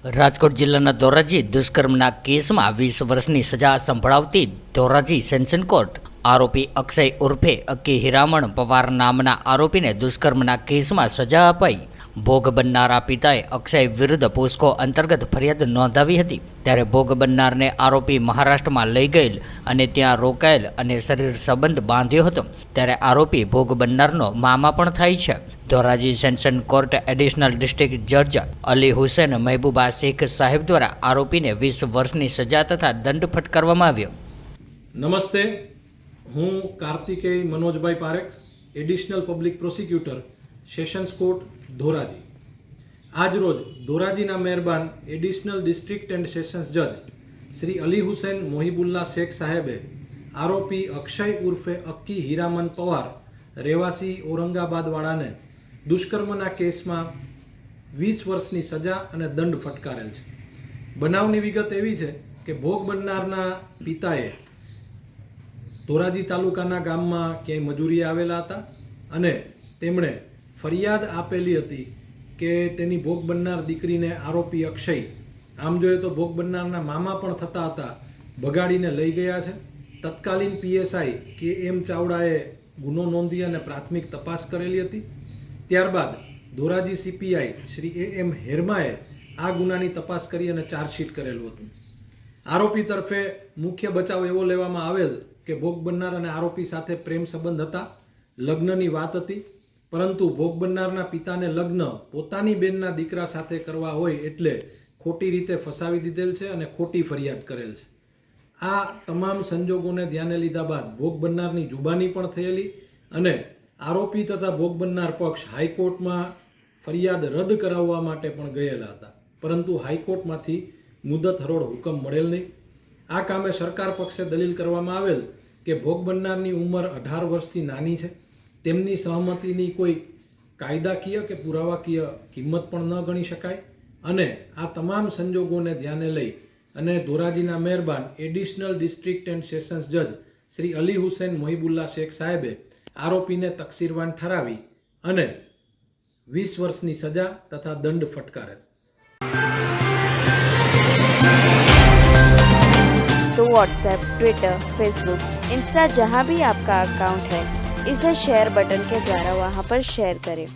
રાજકોટ જિલ્લાના ધોરાજી દુષ્કર્મના કેસમાં 20 વર્ષની સજા સંભળાવતી ધોરાજી સેશન્સ કોર્ટ આરોપી અક્ષય ઉર્ફે અક્કી હીરામણ પવાર નામના આરોપીને દુષ્કર્મના કેસમાં સજા અપાઈ। ભોગ બનનારા પિતાએ અક્ષય વિરુદ્ધ પોસ્કો અંતર્ગત ફરિયાદ નોંધાવી હતી, ત્યારે ભોગ બનનારને આરોપી મહારાષ્ટ્રમાં લઈ ગયેલ અને ત્યાં રોકાયેલ અને શરીર સંબંધ બાંધ્યો હતો, ત્યારે આરોપી ભોગ બનનારનો મામા પણ થાય છે। Dhoraji sessions court additional district જજ અલી હુસૈન મહેબૂબા શેખ સાહેબ દ્વારા આરોપીને 20 વર્ષની સજા તથા દંડ ફટકારવામાં આવ્યો। નમસ્તે, હું Kartikeya Manojbhai Parekh, additional public prosecutor, sessions court Dhoraji. આજરોજ ધોરાજીના મહેરબાન એડિશનલ ડિસ્ટ્રિક્ટ એન્ડ સેશન્સ જજ શ્રી અલી હુસૈન મોહિબુલ્લા શેખ સાહેબે આરોપી અક્ષય ઉર્ફે અક્કી હીરામન પવાર રહેવાસી ઔરંગાબાદવાળાને દુષ્કર્મના કેસમાં 20 વર્ષની સજા અને દંડ ફટકારેલ છે। બનાવની વિગત એવી છે કે ભોગ બનનારના પિતાએ ધોરાજી તાલુકાના ગામમાં ક્યાંય મજૂરીએ આવેલા હતા અને તેમણે ફરિયાદ આપેલી હતી કે તેની ભોગ બનનાર દીકરીને આરોપી અક્ષય, આમ જોઈએ તો ભોગ બનનારના મામા પણ થતા હતા, ભગાડીને લઈ ગયા છે। તત્કાલીન પીએસઆઈ કે એમ ચાવડાએ ગુનો નોંધી અને પ્રાથમિક તપાસ કરેલી હતી। ત્યારબાદ ધોરાજી સીપીઆઈ શ્રી એમ હેરમાએ આ ગુનાની તપાસ કરી અને ચાર્જશીટ કરેલું હતું। આરોપી તરફે મુખ્ય બચાવ એવો લેવામાં આવેલ કે ભોગ બનનાર અને આરોપી સાથે પ્રેમ સંબંધ હતા, લગ્નની વાત હતી, પરંતુ ભોગ બનનારના પિતાને લગ્ન પોતાની બેનના દીકરા સાથે કરવા હોય એટલે ખોટી રીતે ફસાવી દીધેલ છે અને ખોટી ફરિયાદ કરેલ છે। આ તમામ સંજોગોને ધ્યાને લીધા બાદ ભોગ બનનારની જુબાની પણ થયેલી અને આરોપી તથા ભોગ બનનાર પક્ષ હાઈકોર્ટમાં ફરિયાદ રદ કરાવવા માટે પણ ગયેલા હતા, પરંતુ હાઈકોર્ટમાંથી મુદત હરોળ હુકમ મળેલ નહીં। આ કામે સરકાર પક્ષે દલીલ કરવામાં આવેલ કે ભોગ બનનારની ઉંમર 18 વર્ષથી નાની છે, તેમની સહમતિની કોઈ કાયદાકીય કે પુરાવાકીય કિંમત પણ ન ગણી શકાય અને આ તમામ સંજોગોને ધ્યાને લઈ અને ધોરાજીના મહેરબાન એડિશનલ ડિસ્ટ્રિક્ટ એન્ડ સેશન્સ જજ શ્રી અલી હુસૈન મોહિબુલ્લા શેખ સાહેબે આરોપીને તકસીરવાન ઠરાવી અને 20 વર્ષની સજા તથા દંડ ફટકારેલ। तो व्हाट्सएप, ट्विटर, फेसबुक, इंस्टा जहाँ भी आपका अकाउंट है, इसे शेयर बटन के द्वारा वहाँ पर शेयर करें।